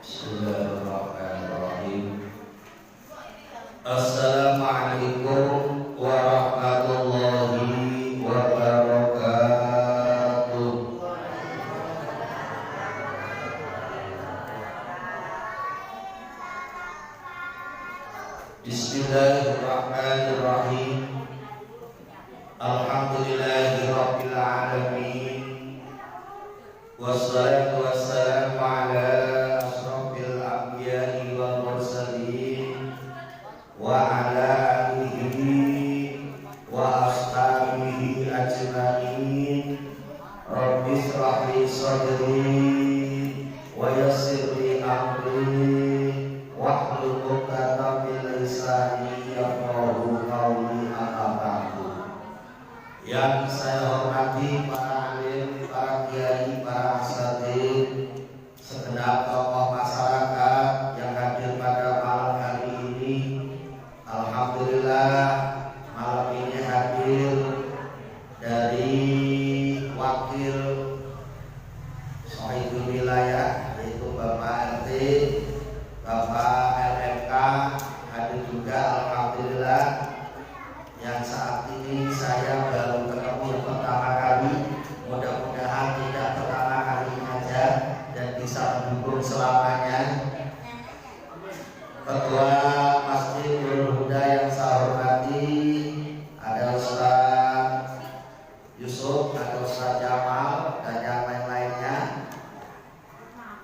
Bismillahirrahmanirrahim. Assalamualaikum warahmatullahi wabarakatuh. Bismillahirrahmanirrahim. Alhamdulillahirabbil alamin. Wassalatu wassalamu ala asrofil anbiya'i wal mursalin wa ala alihi wa ashabihi ajma'in. Rabbi shrah li sadri wa yassir li amri wahlul 'uqdatam min lisani yafqahu qawli. Amma ba'du. Yang saya hormati para alim, para kiai, para asatidz, segenap tokoh masyarakat yang hadir pada malam hari ini. Alhamdulillah malam ini hadir dari wakil Sohibul Wilayah, yaitu Bapak RT, Bapak LMK, hadir juga. Alhamdulillah, yang saat ini saya baru ketemu pertama kali. Mudah-mudahan tidak pertama kali saja dan bisa mendukung selamanya. Ketua Masjid Nurul Huda yang saya hormati ada Ustaz Yusuf, ada Ustaz Jamal, dan yang lain-lainnya.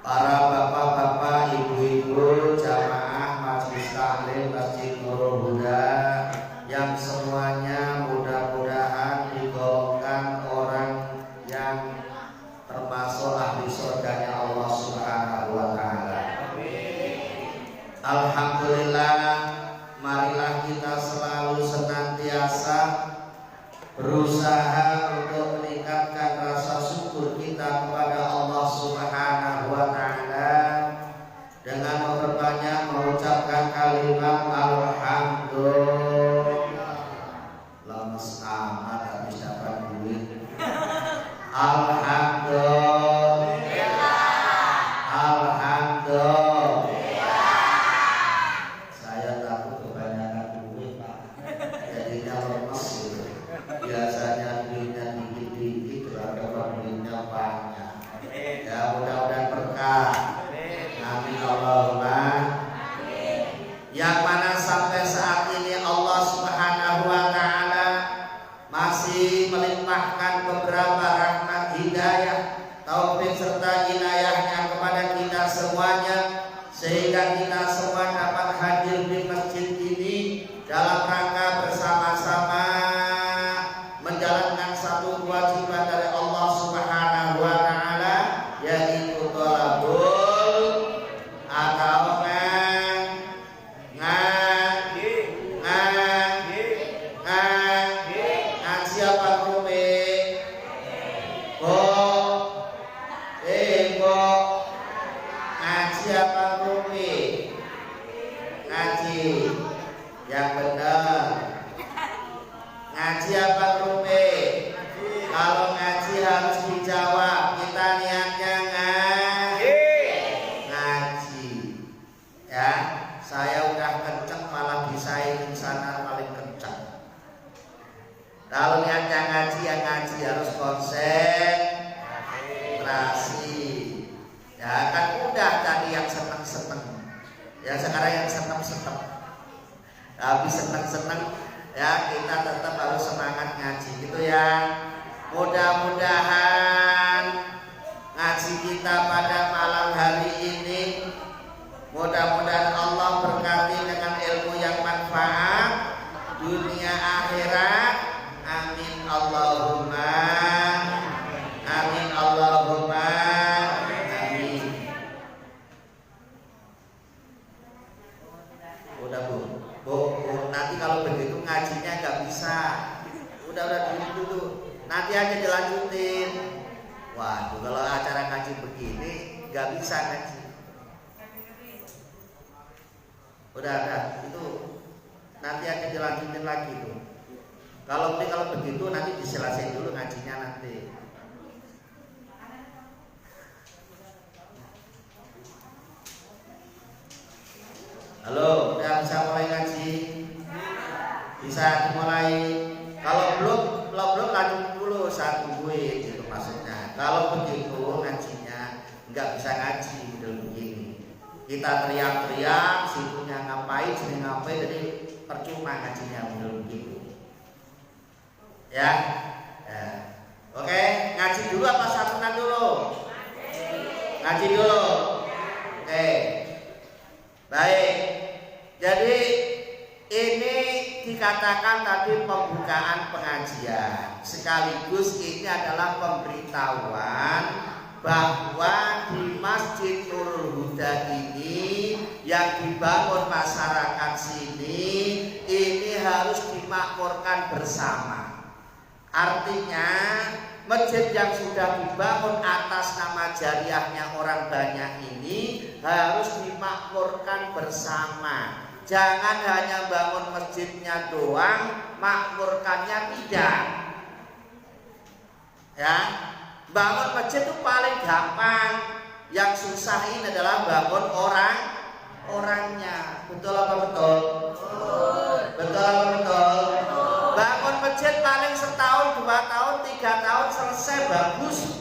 Para bapak-bapak, ibu-ibu, jamaah Majelis Taklim Masjid Nurul Huda yang semuanya mudah-mudahan digolongkan orang yang termasuk ahli surganya Allah Subhanahu wa ta'ala. Alhamdulillah, marilah kita selalu senantiasa berusaha untuk meningkatkan rasa syukur kita kepada Allah Subhanahu wa ta'ala dengan memperbanyak mengucapkan kalimat alhamdulillah. Lemes amat habis dapat duit. Alhamdulillah. Alhamdulillah. Saya takut kebanyakan duit, Pak. Jadinya lemes gitu. Biasanya duitnya dikit-dikit, ternyata duitnya banyak. Ya, mudah-mudahan berkah. Amin Allahumma. Yang mana sampai saat ini Allah Subhanahu wa ta'ala masih melimpahkan beberapa rahmat, hidayah, taufik serta inayahnya kepada kita semuanya, sehingga kita semua dapat hadir di masjid ini dalam rangka bersama-sama menjalankan satu kewajiban dari Allah Subhanahu wa ta'ala, yaitu thalabul atau ngaji apa rume ngaji apa rume ngaji yang benar. Ngaji apa rume? Kalau ngaji harus dijawab. Kita niatnya ngaji ya. Saya udah kenceng malah disaingin sana paling kenceng. Kalau niatnya ngaji, ya ngaji harus konsentrasi. Ya kan udah tadi yang seneng-seneng. Ya sekarang yang seneng-seneng. Tapi seneng-seneng ya kita tetap harus semangat ngaji gitu ya. Mudah-mudahan ngaji kita pada malam hari ini, mudah-mudahan Allah berkati dengan ilmu yang manfaat dunia akhirat. Amin Allahumma. Amin Allahumma. Amin. Udah bu, nanti kalau begitu ngajinya nggak bisa. Udah dulu. Nanti aja dilanjutin. Waduh, kalau acara ngaji begini nggak bisa ngaji. Udah itu nanti akan dilanjutin lagi tuh. Kalau begitu nanti diselesaikan dulu ngajinya nanti. Halo, udah bisa mulai ngaji? Bisa dimulai. Kalau belum lanjut dulu, saya tungguin gitu maksudnya. Kalau begitu ngajinya nggak bisa ngaji model begini. Kita teriak-teriak, situnya ngapain, sini ngapain, jadi percuma ngajinya model begitu. Ya. Oke, ngaji dulu apa santunan dulu? Ngaji dulu. Oke. Baik. Jadi ini dikatakan tadi pembukaan pengajian, sekaligus ini adalah pemberitahuan bahwa di Masjid Nurul Huda ini yang dibangun masyarakat sini ini harus dimakmurkan bersama. Artinya masjid yang sudah dibangun atas nama jariahnya orang banyak ini harus dimakmurkan bersama. Jangan hanya bangun masjidnya doang, makmurkannya tidak. Ya, bangun masjid itu paling gampang. Yang susah ini adalah bangun orangnya. Betul apa betul? Betul apa betul? Bangun masjid paling setahun, 2 tahun, 3 tahun selesai bagus.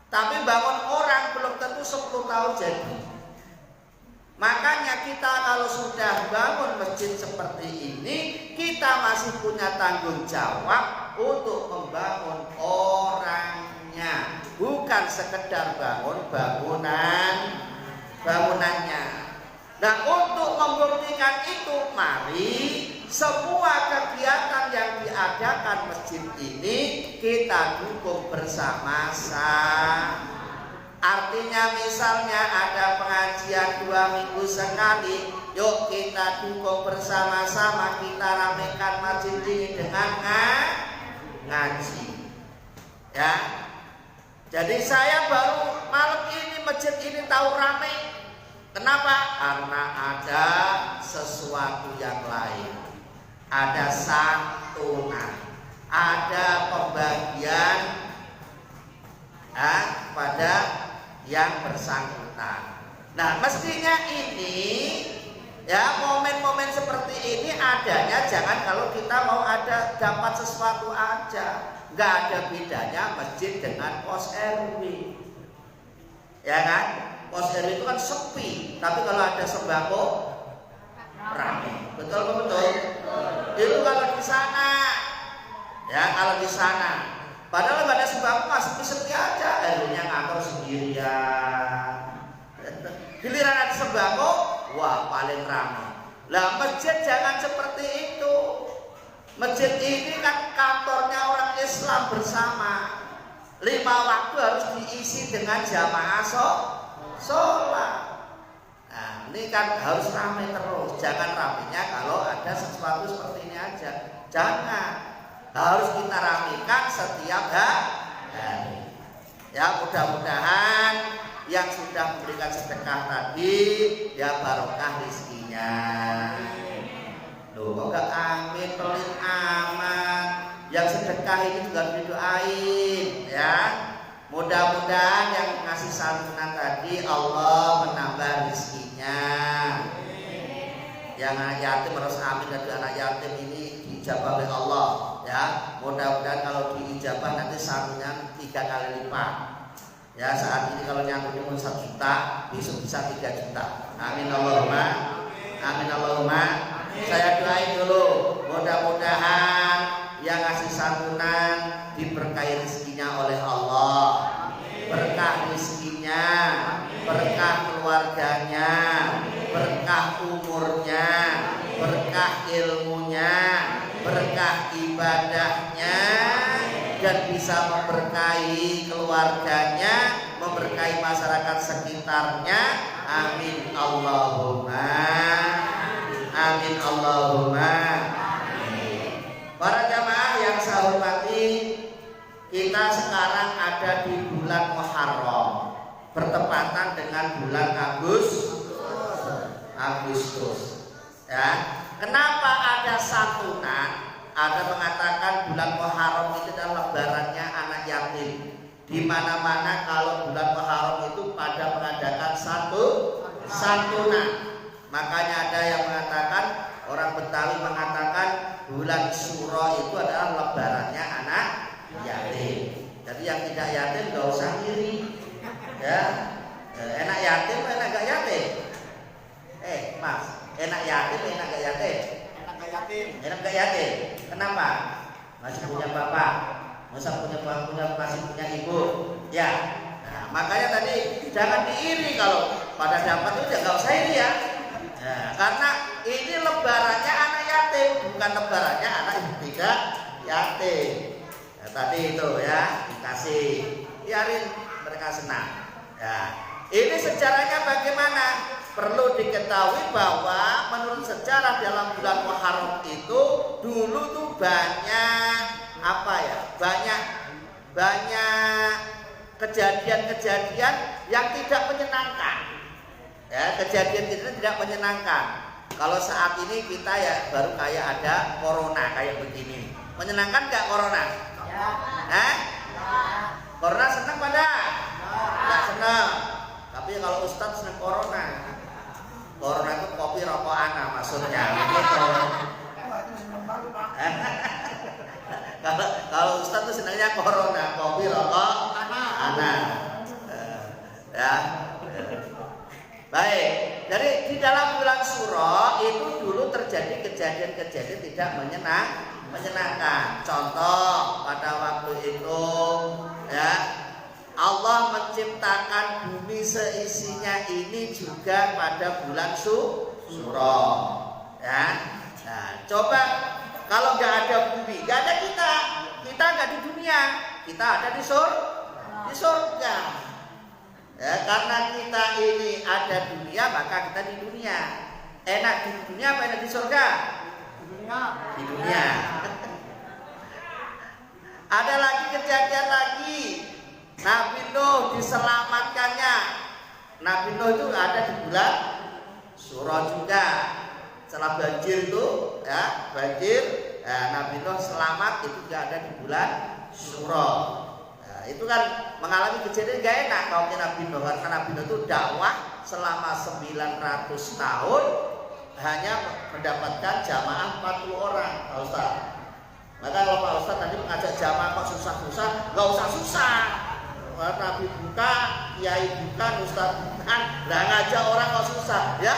Tapi bangun orang belum tentu 10 tahun jadi. Makanya kita kalau sudah bangun masjid seperti ini, kita masih punya tanggung jawab untuk membangun orangnya, bukan sekedar bangun bangunannya. Nah, untuk membuktikan itu, mari semua kegiatan yang diadakan masjid ini kita dukung bersama-sama. Artinya misalnya ada pengajian 2 minggu sekali, yuk kita dukung bersama-sama, kita ramekan masjid ini dengan ngaji. Ya. Jadi saya baru malam ini masjid ini tahu rame. Kenapa? Karena ada sesuatu yang lain. Ada santunan, ada pembagian pada yang bersangkutan. Nah, mestinya ini ya momen-momen seperti ini adanya jangan kalau kita mau ada dapat sesuatu aja. Nggak ada bedanya masjid dengan pos RW. Ya kan? Pos RW itu kan sepi, tapi kalau ada sembako ramai. Betul betul. Itu kalau di sana. Ya, kalau di sana. Padahal nggak ada sembako, sepi-sepi aja, akhirnya ngantor sendirian. Giliran ada sembako, wah paling ramai. Lah masjid jangan seperti itu. Masjid ini kan kantornya orang Islam bersama. 5 waktu harus diisi dengan jamaah sholat. Nah, ini kan harus ramai terus. Jangan ramainya kalau ada sesuatu seperti ini aja. Jangan. Harus kita rapikan setiap hari. Ya, mudah-mudahan yang sudah memberikan sedekah tadi ya barokah rezekinya. Loh, kok gak amin, pelit amat. Yang sedekah ini juga didoain ya. Mudah-mudahan yang ngasih santunan tadi Allah menambah rezekinya. Yang anak yatim harus amin, dan anak yatim ini diijabah oleh Allah ya. Mudah-mudahan kalau diijabah nanti santunan 3 kali lipat. Ya, saat ini kalau nyangkut 1 juta, besok bisa 3 juta. Amin Allahumma. Amin Allahumma. Saya doain dulu, mudah-mudahan yang ngasih santunan diberkahi rezekinya oleh Allah. Berkah rezekinya, berkah keluarganya, berkah umurnya, berkah ilmunya, berkah ibadahnya, dan bisa memberkahi keluarganya, memberkahi masyarakat sekitarnya. Amin Allahumma. Amin Allahumma. Para jamaah yang saya hormati, kita sekarang ada di bulan Muharram, bertepatan dengan bulan Agustus. Ya, kenapa ada santunan? Ada mengatakan bulan Muharram itu adalah lebarannya anak yatim. Di mana-mana kalau bulan Muharram itu pada mengadakan santunan. Makanya ada yang mengatakan, orang Betawi mengatakan bulan Syuro itu adalah lebarannya anak yatim. Jadi yang tidak yatim gak usah iri, ya. Enak yatim, enak gak yatim? Mas, enak yatim, enak gak yatim? Enak gak yatim? Enak gak yatim? Kenapa? Masih punya bapak, masih punya ibu, ya. Nah, makanya tadi jangan diiri kalau pada dapat itu gak usah iri ya. Nah, karena ini lebarannya anak yatim, bukan lebarannya anak yang tidak yatim. Ya, tadi itu ya dikasih, biarin mereka senang. Ya, ini sejarahnya bagaimana? Perlu diketahui bahwa menurut sejarah dalam bulan Muharram itu dulu tuh banyak apa ya? Banyak kejadian-kejadian yang tidak menyenangkan. Ya, kejadian itu tidak menyenangkan. Kalau saat ini kita ya baru kayak ada corona kayak begini. Menyenangkan nggak corona? Ya. Ya. Corona senang pada? Nggak senang. Tapi kalau Ustadz senang corona. Corona itu kopi rokok anak maksudnya. Begitu. Kalau Ustadz itu senangnya corona, kopi rokok anak. Ya. Baik, jadi di dalam bulan Syuro itu dulu terjadi kejadian-kejadian tidak menyenangkan. Contoh pada waktu itu, ya, Allah menciptakan bumi seisinya ini juga pada bulan Syuro. Ya, nah, coba kalau nggak ada bumi, nggak ada kita nggak di dunia, kita ada di surga. Ya, karena kita ini ada dunia, maka kita di dunia. Enak di dunia apa enak di surga? Di dunia. Ada lagi kejadian lagi. Nabi Nuh diselamatkannya. Nabi Nuh itu ada di bulan Syuro juga. Setelah banjir itu, ya banjir, ya, Nabi Nuh selamat itu juga ada di bulan Syuro. Itu kan mengalami kejadian gak enak kaumnya Nabi Nuh, karena Nabi Nuh itu dakwah selama 900 tahun hanya mendapatkan jamaah 40 orang, Pak Ustaz. Maka kalau Pak Ustaz tadi mengajak jamaah kok susah-susah, gak usah susah. Nabi buka, Kiai buka, Ustaz bukan, lah ngajak orang kok susah. Ya,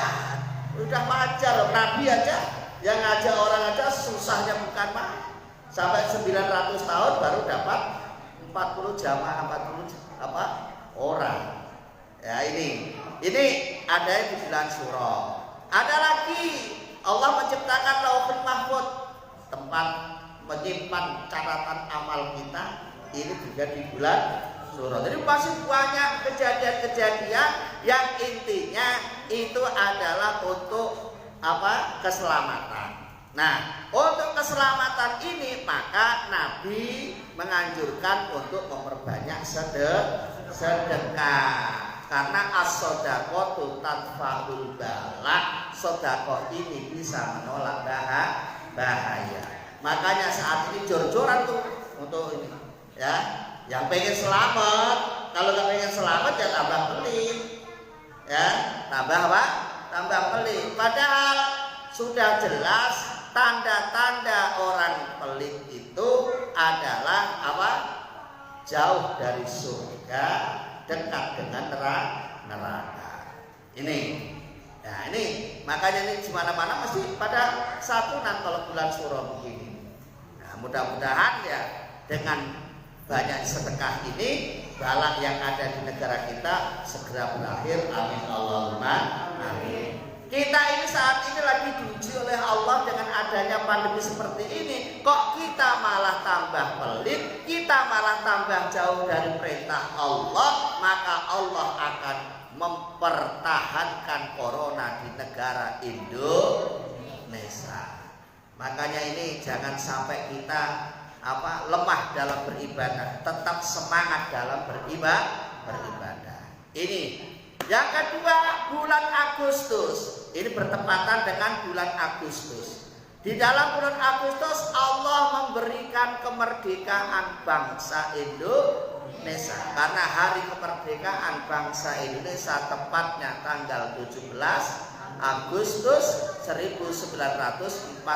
udah wajar loh, Nabi aja yang ngajak orang aja susahnya bukan mah. Sampai 900 tahun baru dapat 40 jamaah, 40 orang. Ya, ini ada di bulan Syuro. Ada lagi Allah menciptakan Lauhul Mahfuz, tempat menyimpan catatan amal kita. Ini juga di bulan Syuro. Jadi masih banyak kejadian-kejadian yang intinya itu adalah untuk keselamatan. Nah, untuk keselamatan ini maka Nabi menganjurkan untuk memperbanyak sedekah. Karena as-shadaqatu tadfa'ul bala. Sedekah ini bisa menolak bahaya. Makanya saat ini jor-joran tuh untuk ini, ya. Yang pengen selamat, kalau nggak pengen selamat ya tambah pelit. Ya, tambah apa? Tambah pelit. Padahal sudah jelas tanda-tanda orang pelit itu adalah apa? Jauh dari surga, dekat dengan neraka. Ini, nah ini makanya ini di mana-mana mesti pada satuan kalau bulan Syuro begini. Nah, mudah-mudahan ya dengan banyak sedekah ini balak yang ada di negara kita segera berakhir. Amin Allahumma amin. Kita ini saat ini lagi diuji oleh Allah dengan adanya pandemi seperti ini. Kok kita malah tambah pelit, kita malah tambah jauh dari perintah Allah, maka Allah akan mempertahankan corona di negara Indonesia. Makanya ini jangan sampai kita lemah dalam beribadah, tetap semangat dalam beribadah. Ini yang kedua, bulan Agustus. Ini bertepatan dengan bulan Agustus. Di dalam bulan Agustus Allah memberikan kemerdekaan bangsa Indonesia. Karena hari kemerdekaan bangsa Indonesia tepatnya tanggal 17 Agustus 1945.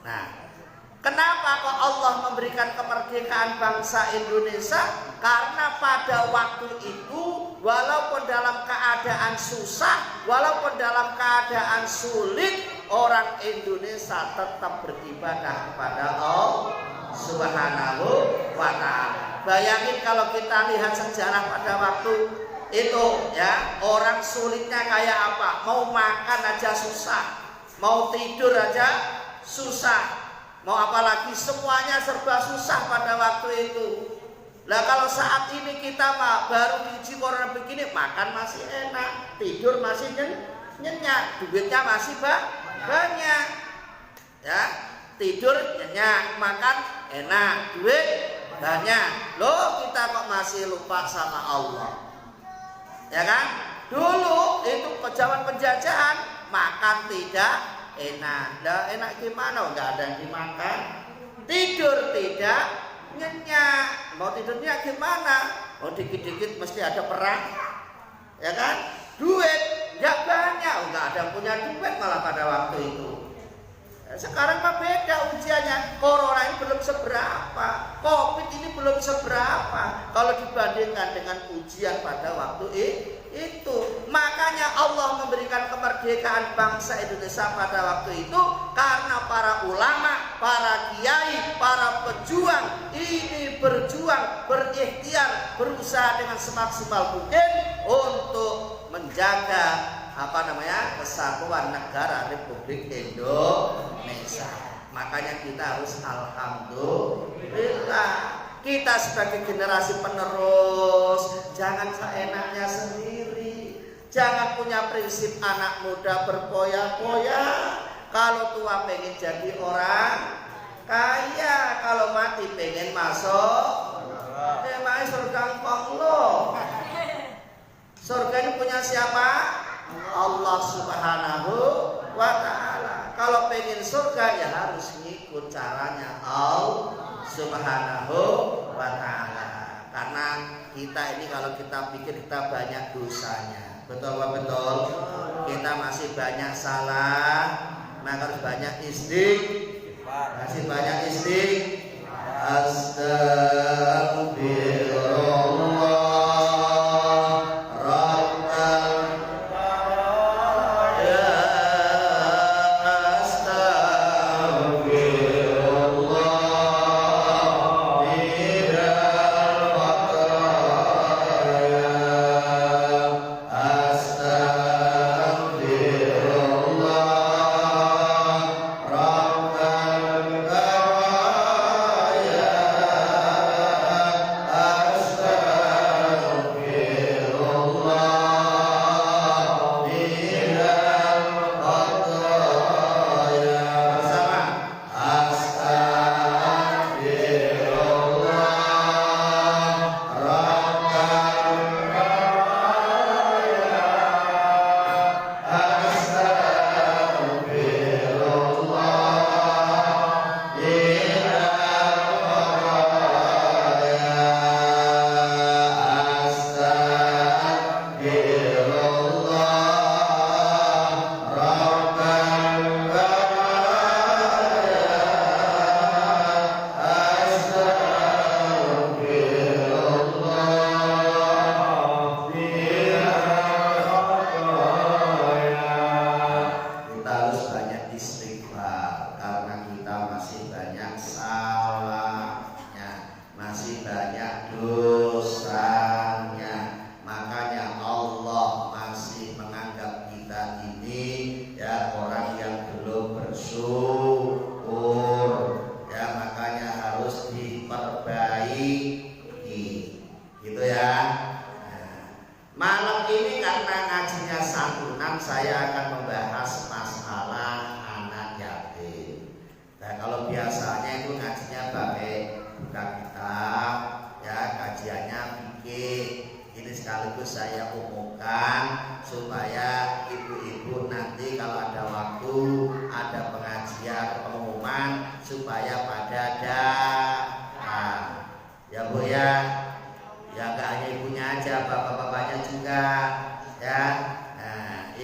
Nah, kenapa kok Allah memberikan kemerdekaan bangsa Indonesia? Karena pada waktu itu walaupun dalam keadaan susah, walaupun dalam keadaan sulit, orang Indonesia tetap beribadah kepada Allah Subhanahu wa ta'ala. Bayangin kalau kita lihat sejarah pada waktu itu ya, orang sulitnya kayak apa? Mau makan aja susah, mau tidur aja susah, mau apalagi semuanya serba susah pada waktu itu. Lah kalau saat ini kita baru diuji corona begini, makan masih enak, tidur masih nyenyak, duitnya masih banyak, ya, tidur nyenyak, makan enak, duit banyak. Loh, kita kok masih lupa sama Allah, ya kan? Dulu itu zaman penjajahan makan tidak enak. Nah, enak gimana? Enggak ada yang dimakan. Tidur tidak nyenyak. Mau tidurnya gimana? Oh, dikit-dikit mesti ada perang, ya kan? Duit enggak banyak. Enggak ada yang punya duit malah pada waktu itu. Sekarang mah beda ujiannya. Corona ini belum seberapa, Covid ini belum seberapa kalau dibandingkan dengan ujian pada waktu itu. Makanya Allah memberikan kemerdekaan bangsa Indonesia pada waktu itu karena para ulama, para kiai, para pejuang ini berjuang, berikhtiar, berusaha dengan semaksimal mungkin untuk menjaga kesatuan negara Republik Indonesia. Makanya kita harus alhamdulillah. Kita sebagai generasi penerus jangan seenaknya sendiri. Jangan punya prinsip anak muda berpoya-poya. Kalau tua pengen jadi orang kaya, kalau mati pengen masuk emangnya surga loh. Surga ini punya siapa? Allah Subhanahu wa ta'ala. Kalau pengen surga ya harus ngikut caranya Allah Subhanahu wa ta'ala. Karena kita ini kalau kita pikir kita banyak dosanya, betul apa betul? Kita masih banyak salah, maka harus banyak istighfar. Masih banyak istighfar. Astagfirullah.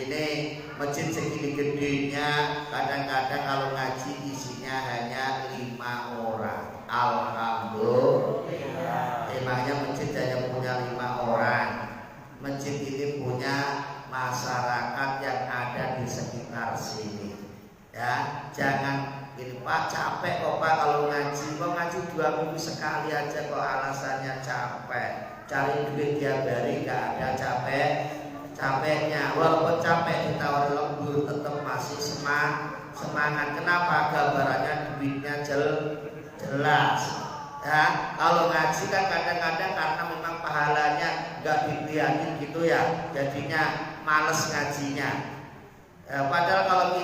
ini masjid segini gedenya kadang-kadang kalau ngaji isinya hanya 5 orang. Alhamdulillah. Emangnya masjid hanya punya 5 orang. Masjid ini punya masyarakat yang ada di sekitar sini. Ya, jangan ini Pak capek kok Pak kalau ngaji. Kok ngaji 2 minggu sekali aja kok alasannya capek. Cari duit tiap hari gak ada capeknya. Walaupun capek ditawari lembur tetap masih semangat. Kenapa? Gambarannya duitnya jelas. Ya, kalau ngaji kan kadang-kadang karena memang pahalanya nggak dilihatin gitu ya, jadinya males ngajinya. Padahal kalau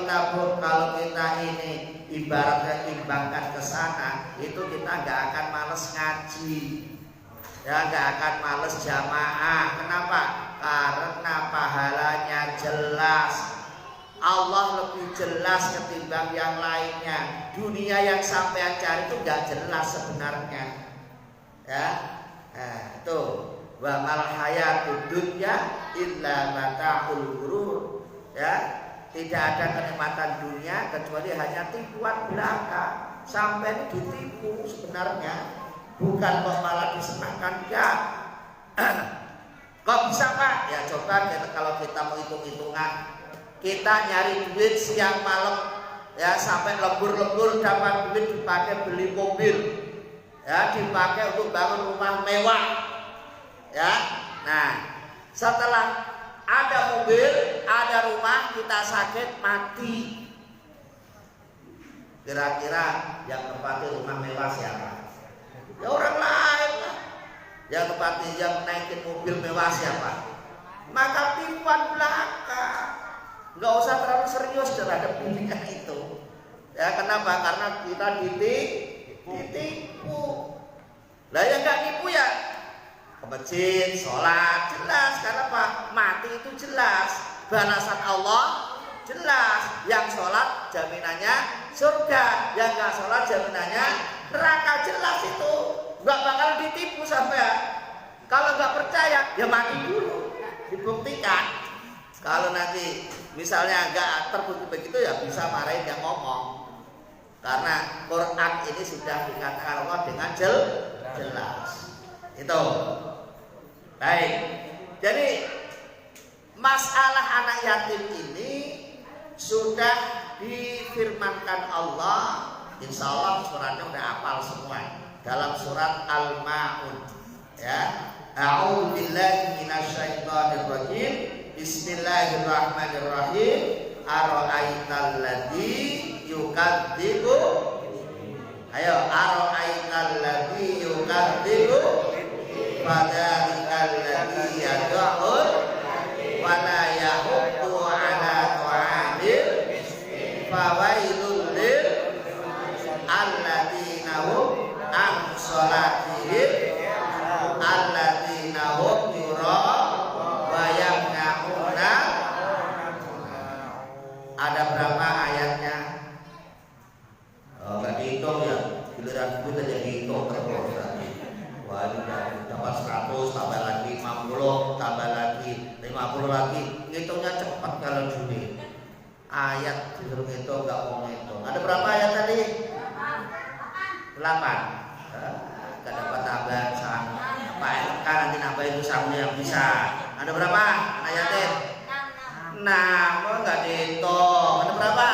kita ini ibaratnya imbangkan ke sana, itu kita nggak akan males ngaji, ya nggak akan males jamaah. Kenapa? Karena pahalanya jelas. Allah lebih jelas ketimbang yang lainnya. Dunia yang sampean cari itu nggak jelas sebenarnya. Ya, itu wa mal hayatud dunya illa mata'ul ghurur. Ya, tidak ada kenikmatan dunia kecuali hanya tipuan belaka. Sampai ditipu sebenarnya, bukan kok malah disenangkan enggak. Kok bisa Pak? Ya coba kalau kita mau hitung-hitungan. Kita nyari duit siang malam ya sampai lembur-lembur dapat duit dipakai beli mobil ya, dipakai untuk bangun rumah mewah ya. Nah setelah ada mobil ada rumah kita sakit mati, kira-kira yang tempati rumah mewah siapa? Ya orang lain lah. Yang tempati yang naikin mobil mewah siapa? Maka tipuan belaka. Nggak usah terlalu serius terhadap dunia itu. Ya kenapa? Karena kita ditipu. Lah yang nggak tipu ya ke masjid, sholat jelas. Karena Pak mati itu jelas. Balasan Allah jelas. Yang sholat jaminannya surga. Yang nggak sholat jaminannya neraka, jelas itu. Nggak bakal ditipu sampai. Kalau nggak percaya ya mati dulu, dibuktikan. Kalau nanti misalnya nggak terbukti begitu ya bisa marahin yang ngomong. Karena Quran ini sudah dikatakan Allah dengan jelas. Itu. Baik. Jadi masalah anak yatim ini sudah difirmankan Allah. Insya Allah suratnya udah hafal semua. Dalam surat Al-Ma'un. Ya. A'udzu billahi minasyaitonir rajim. Bismillahirrahmanirrahim. Ara'aital ladzi yukadzibu. Ayo, ara'aital ladzi yukadzibu. Fadzalikal ladzi yad'ul wa la yahuddu 'ala ta'amil. Fawailul lil alladzina hum an shalatihim alladzina hum Ada berapa ayatnya? Nggak dihitung ya, giliran itu aja dihitung terus. Wah ini dapat 100, tambah lagi 50, tambah lagi 50 lagi. Ngitungnya cepat kalau Juni. Ayat disuruh ngitung nggak mau ngitung. Ada berapa ayat tadi? 8. Nggak dapat tambah sama. Pak kan nanti nambah itu sama yang bisa. Ada berapa ayatnya? 6, nggak dihitung. Ada berapa?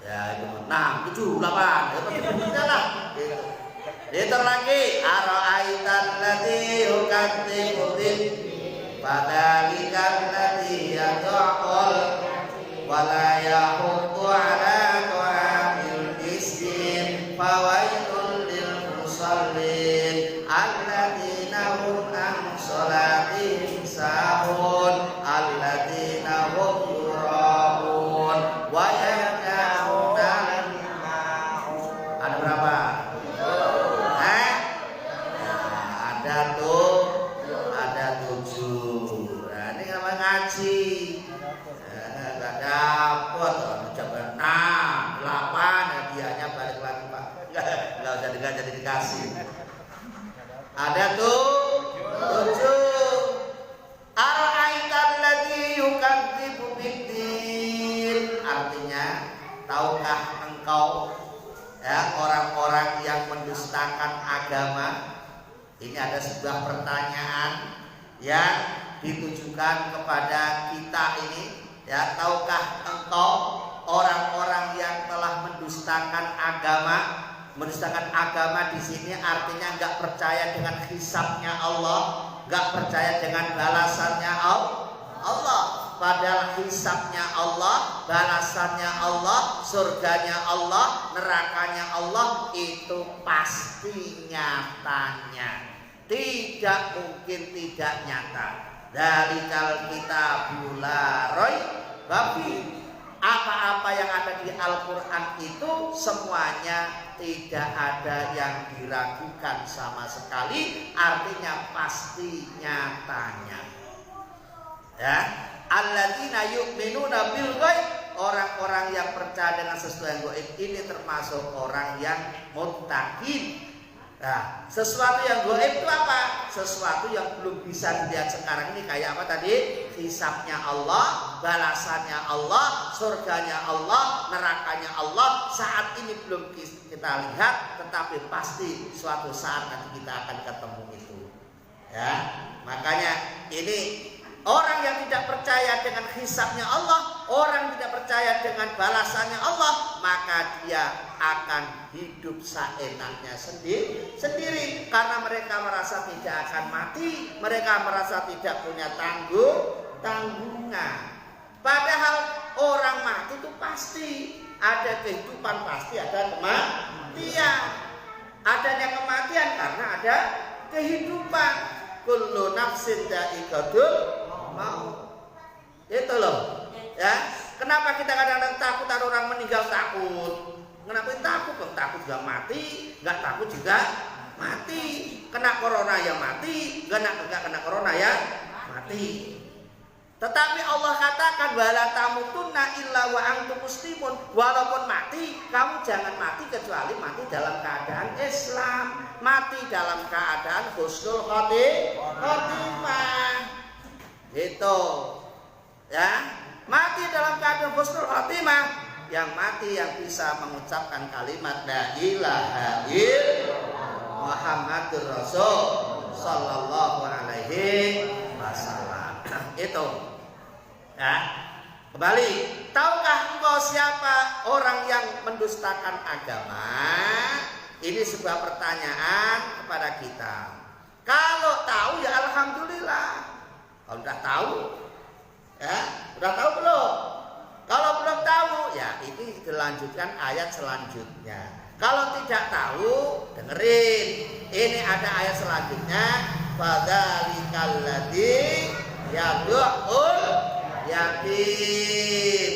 Ya itu 6, 7, 8. Ya betul lah. Dihitung lagi. Ara'aital ladzi yukadzibu bid fadzalikal ladzi yad'ul wa la yahuddu 'ala ta'amil miskin fawailul lil musallin alladzina hum an shalatihim sahun alladzina hum yura'un wa yamna'una al-ma'un. Ada berapa? Ada tuh, ada 7. Nah, ini nama ngaji. Gak dapet, coba 6, 8, hadiahnya balik lagi Pak. Gak usah jadi dikasih. Ada tuh 7. Ara'aita Ini ada sebuah pertanyaan yang ditujukan kepada kita ini, ya. Tahukah engkau orang-orang yang telah mendustakan agama? Mendustakan agama di sini artinya nggak percaya dengan hisabnya Allah, nggak percaya dengan balasannya Allah. Padahal hisabnya Allah, balasannya Allah, surganya Allah, nerakanya Allah itu pasti nyatanya. Tidak mungkin tidak nyata. Dalikal kitabul la raiba fihi. Apa-apa yang ada di Al-Quran itu semuanya tidak ada yang diragukan sama sekali. Artinya pasti nyatanya. Ya, alladzina yu'minuna bil ghaib, orang-orang yang percaya dengan sesuatu yang gaib ini termasuk orang yang muttaqin. Nah, sesuatu yang gaib itu apa? Sesuatu yang belum bisa dilihat sekarang ini, kayak apa tadi? Hisabnya Allah, balasannya Allah, surganya Allah, nerakanya Allah. Saat ini belum kita lihat, tetapi pasti suatu saat nanti kita akan ketemu itu. Ya, makanya ini orang yang tidak percaya dengan hisabnya Allah, orang tidak percaya dengan balasannya Allah, maka dia akan hidup seenaknya sendiri karena mereka merasa tidak akan mati, mereka merasa tidak punya tanggungan. Padahal orang mati itu pasti ada kehidupan, pasti ada kematian. Adanya kematian karena ada kehidupan. Kullu nafsin dha'iqatul maut. Itu loh. Ya, kenapa kita kadang-kadang takut ada orang meninggal takut? Kenapa takut? Takut juga mati, nggak takut juga mati. Kena corona ya mati, nggak kena corona ya mati. Tetapi Allah katakan wala tamutunna illa wa antum muslimun. Walaupun mati, kamu jangan mati kecuali mati dalam keadaan Islam, mati dalam keadaan husnul khotimah. Gitu. Ya, mati dalam keadaan husnul khotimah. Yang mati yang bisa mengucapkan kalimat la ilaha illallah Muhammadur Rasul sallallahu alaihi wasallam. Itu. Ya. Kembali, tahukah engkau siapa orang yang mendustakan agama? Ini sebuah pertanyaan kepada kita. Kalau tahu ya alhamdulillah. Kalau udah tahu, ya, udah tahu belum? Kalau belum tahu, ya ini dilanjutkan ayat selanjutnya. Kalau tidak tahu, dengerin. Ini ada ayat selanjutnya. Fadzalikal ladzi yad'ul yatim.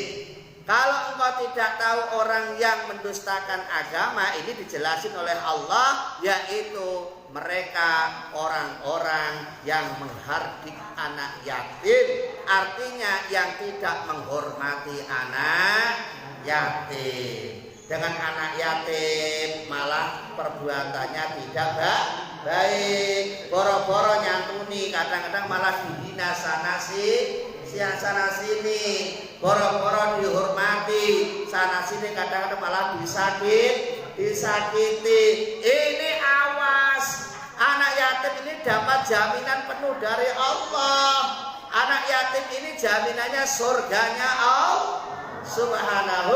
Kalau engkau tidak tahu orang yang mendustakan agama, ini dijelasin oleh Allah, yaitu mereka orang-orang yang menghardik anak yatim. Artinya yang tidak menghormati anak yatim. Dengan anak yatim malah perbuatannya tidak baik. Boro-boro nyantuni, kadang-kadang malah dihina sana sini. Boro-boro dihormati, sana sini kadang-kadang malah disakiti. Ini awas. Anak yatim ini dapat jaminan penuh dari Allah. Anak yatim ini jaminannya surganya Allah Subhanahu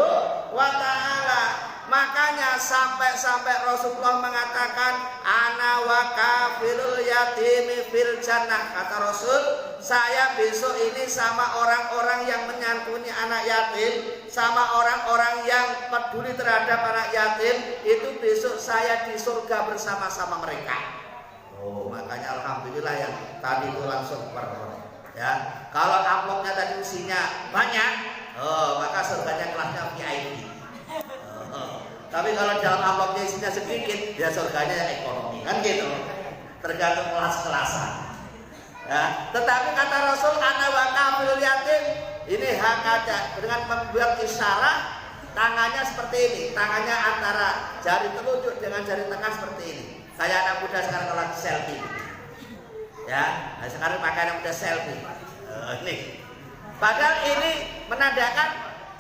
wa ta'ala. Makanya sampai Rasulullah mengatakan ana wa kafilul yatimi fil jannah. Kata Rasul, saya besok ini sama orang-orang yang menyantuni anak yatim, sama orang-orang yang peduli terhadap anak yatim, itu besok saya di surga bersama-sama mereka. Oh, makanya alhamdulillah yang tadi itu langsung ya. Kalau amplopnya tadi isinya banyak, maka surganya kelasnya VIP. Tapi kalau dalam amplopnya isinya sedikit, ya surganya ekonomi, kan gitu. Tergantung kelas-kelasan. Ya, tetapi kata Rasul, ana wa kafilul yatim, ini hakada dengan membuat isyarat tangannya seperti ini, tangannya antara jari telunjuk dengan jari tengah seperti ini. Kayak anak muda sekarang kalau lagi selfie. Ya, nah sekarang pakai anak muda selfie. Ini. Padahal ini menandakan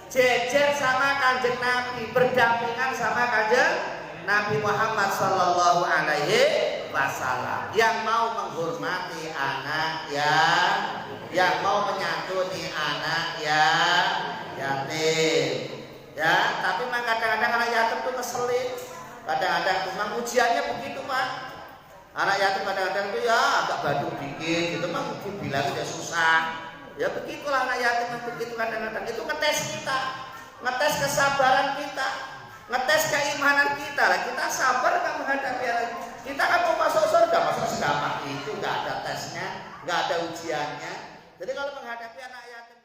jejer sama Kanjeng Nabi, berdampingan sama Kanjeng Nabi Muhammad sallallahu alaihi wassalam. Yang mau menghormati anak yang mau menyantuni anak yatim. Ya, tapi memang kadang-kadang anak yatim itu ngeselin. Kadang-kadang memang ujiannya begitu, Pak. Anak yatim kadang-kadang itu ya agak badung dikit, gitu memang dibilang udah susah. Ya begitulah anak yatim begitu kadang-kadang. Itu ngetes kita, ngetes kesabaran kita, ngetes keimanan kita. Lah kita sabar kan menghadapi hal. Kita kan mau masuk surga, masuk segampang itu, nggak ada tesnya, nggak ada ujiannya. Jadi kalau menghadapi anak yatim